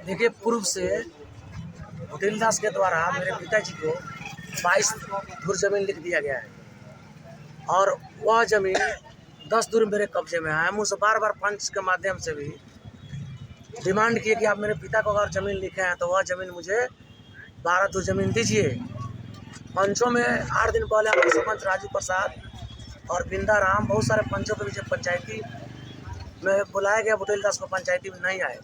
देखिए, पूर्व से भुटेल दास के द्वारा मेरे पिताजी को 22 धुर जमीन लिख दिया गया है और वह जमीन 10 धुर मेरे कब्जे में है। हम उसे बार बार पंच के माध्यम से भी डिमांड किए कि आप मेरे पिता को अगर ज़मीन लिखे हैं तो वह ज़मीन मुझे 12 धुर जमीन दीजिए। पंचों में 8 दिन पहले हमारे सरपंच राजू प्रसाद और बिंदा राम, बहुत सारे पंचों के बीच पंचायती में बुलाया गया। भुटेल दास को पंचायती में नहीं आए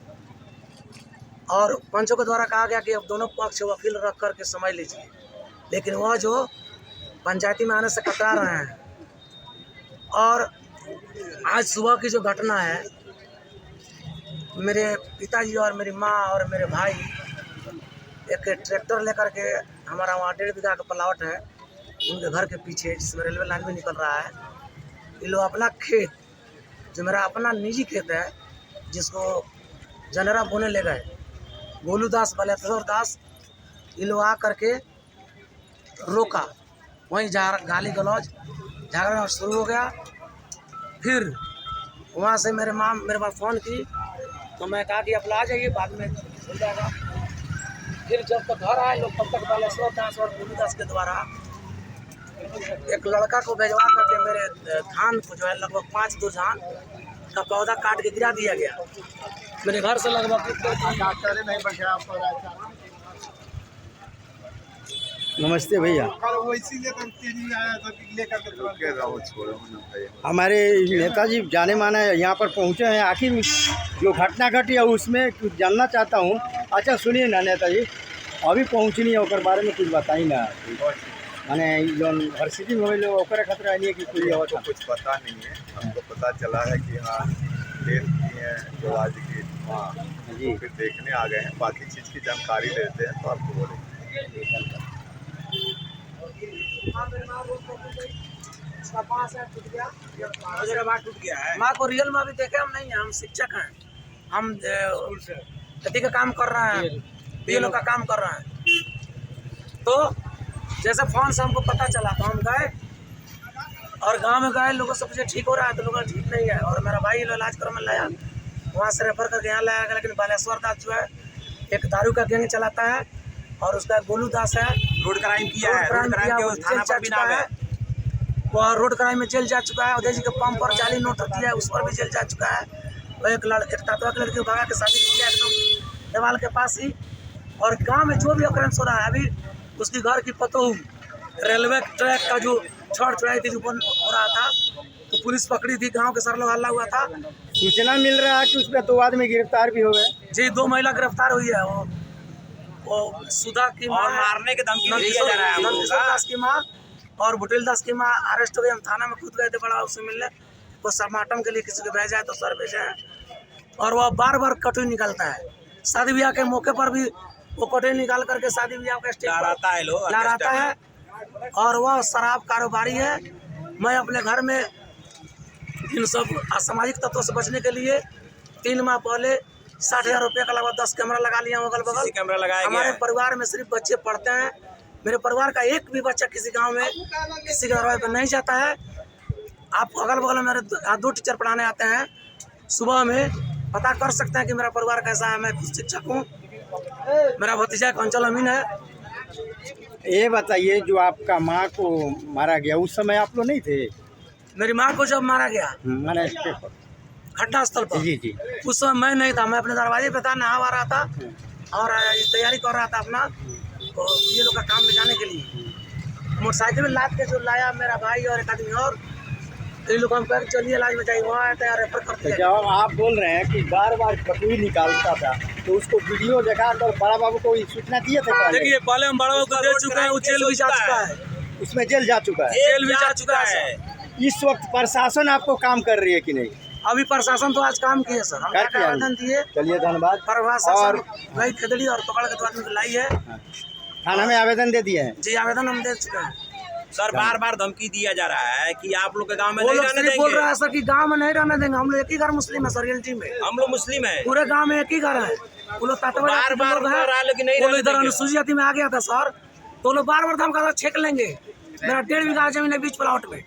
और पंचों के द्वारा कहा गया कि अब दोनों पक्ष वकील रख कर के समझ लीजिए, लेकिन वह जो पंचायती में आने से कतरा रहे हैं। और आज सुबह की जो घटना है, मेरे पिताजी और मेरी माँ और मेरे भाई एक ट्रैक्टर लेकर के, हमारा वहाँ 1.5 बीघा का प्लाट है उनके घर के पीछे, जिसमें रेलवे लाइन भी निकल रहा है, ये लोग अपना खेत, जो मेरा अपना निजी खेत है, जिसको जनरा बोने ले गए गोलू दास, बलेश्वर दास, ये लोग आ करके रोका। वहीं गाली गलौज झगड़ा शुरू हो गया। फिर वहाँ से मेरे पास फ़ोन की तो मैं कहा कि आप आ जाइए, बाद में हो जाएगा। फिर जब तक घर आए लोग, तब तक बलेश्वर दास और गोलू दास के द्वारा एक लड़का को भेजवा करके मेरे धान को जो है लगभग 5 धुर धान का पौधा काट के गिरा दिया गया। मेरे घर से लगभग नमस्ते भैया। हमारे नेताजी जाने माने यहाँ पर पहुँचे हैं, आखिर जो घटना घटी है उसमें कुछ जानना चाहता हूँ। अच्छा सुनिए ना नेताजी, अभी पहुँचनी है और बारे में कुछ बताई ना। माने जो यूनिवर्सिटी में लोग ओकरे खतरा नहीं है कि कोई और कुछ पता नहीं है। हमको पता चला है कि हाँ खेल की है जो आज की, हाँ जी, फिर देखने आ गए हैं। बाकी चीज़ की जानकारी लेते हैं तो आपको बोलेंगे। टूट गया है। माँ को रियल में अभी देखे हम नहीं हैं, हम शिक्षक हैं, हम खेती का काम कर रहे हैं, बीएलओ का काम कर रहे हैं। तो जैसे फोन से हमको पता चला तो हम गए और गांव में गए, लोगों से पूछे ठीक हो रहा है तो लोगों ठीक नहीं है। और मेरा भाई इलाज करने लाया, वहाँ से रेफर करके यहाँ लाया गया। लेकिन बलेश्वर दास जो है एक दारू का गैंग चलाता है और उसका गोलू दास है, रोड क्राइम किया है, वह रोड क्राइम में जेल जा चुका है। उदय जी के पंप पर जाली नोट रखी है, उस पर भी जेल जा चुका है। वो एक ततवा की लड़की को भगा के शादी किया एकदम देवाल के पास ही। और गांव में जो भी ऑकरेंस हो रहा है, अभी उसकी घर की पतोहू रेलवे ट्रैक का जो छड़ चढ़ाई थी, जो बंद हो रहा था, तो पुलिस पकड़ी थी, गांव के सर लोग हल्ला हुआ था। सूचना मिल रहा है कि उसमें 2 आदमी गिरफ्तार भी हो गए। जी, 2 महिला गिरफ्तार हुई है। वो सुधा की माँ, मारने के धमकी दिया जा रहा है। नंदकिशोर दास की माँ और भुटेल दास की माँ अरेस्ट हो गई। हम थाना में खुद गए थे बड़ा उससे मिलने, वो समाटम के लिए किसी को भेजा है तो सर भेजा है। और वह बार बार कटुई निकालता है, शादी ब्याह के मौके पर भी वो कटुई निकाल करके शादी ब्याह का स्टेज लहराता है। और वह शराब कारोबारी है। मैं अपने घर में इन सब असामाजिक तत्वों से बचने के लिए 3 माह पहले 60,000 रुपये का लगभग 10 कैमरा लगा लिया हूँ अगल बगल। कैमरा लगाया गया। हमारे परिवार में सिर्फ बच्चे पढ़ते हैं। मेरे परिवार का एक भी बच्चा किसी गांव में किसी के दरवाजे पर नहीं जाता है। आप अगल बगल में मेरे 2 टीचर पढ़ाने आते हैं, सुबह में पता कर सकते हैं कि मेरा परिवार कैसा है। मैं खुद शिक्षक हूँ, मेरा भतीजा कंचल अमीन है। ये बताइए, जो आपका माँ को मारा गया उस समय आप लोग नहीं थे? मेरी माँ को जब मारा गया माने घटना स्थल पर, जी जी, उस समय मैं नहीं था। मैं अपने दरवाजे पे था, नहा रहा था और तैयारी कर रहा था अपना तो ये लोग का काम में जाने के लिए। मोटरसाइकिल में लाद के जो लाया मेरा भाई और एक आदमी और, तो ये लोग हम कह चलिए इलाज में जाइए, वहाँ आते हैं रेफर करते हैं। जब आप बोल रहे हैं कि बार बार कटुई निकालता था तो उसको वीडियो दिखा कर बड़ा बाबू को सूचना दिए थे? देखिए, पहले हम बड़ा बाबू को दे चुके हैं, वो जेल भी जा चुका है। उसमें जेल जा चुका है? जेल भी जा चुका है। इस वक्त प्रशासन आपको काम कर रही है कि नहीं? अभी प्रशासन तो आज काम किए सर, हम आवेदन दिए। चलिए धन्यवाद। प्रशासन गई खदेड़ी और पकड़ के 2 आदमी को लाई है, थाना में आवेदन दे दिए हैं? जी, आवेदन हम दे चुके हैं। सर बार बार धमकी दिया जा रहा है कि आप लोग के गांव में वो नहीं लोग रहने सिर्फ बोल देंगे। रहा है सर कि गांव में नहीं रहने देंगे। हम लोग एक ही घर मुस्लिम है सर, रियलिटी में हम लोग मुस्लिम है, पूरे गांव में एक ही घर है। वो लोग बार बार लोग हैं, लेकिन नहीं वो लोग रहने इधर देंगे। अनुसूचित जाति में आ गया था सर, तो लोग बार बार धमका छेक लेंगे। मेरा 1.5 बीघा जमीन है बीच प्लॉट में।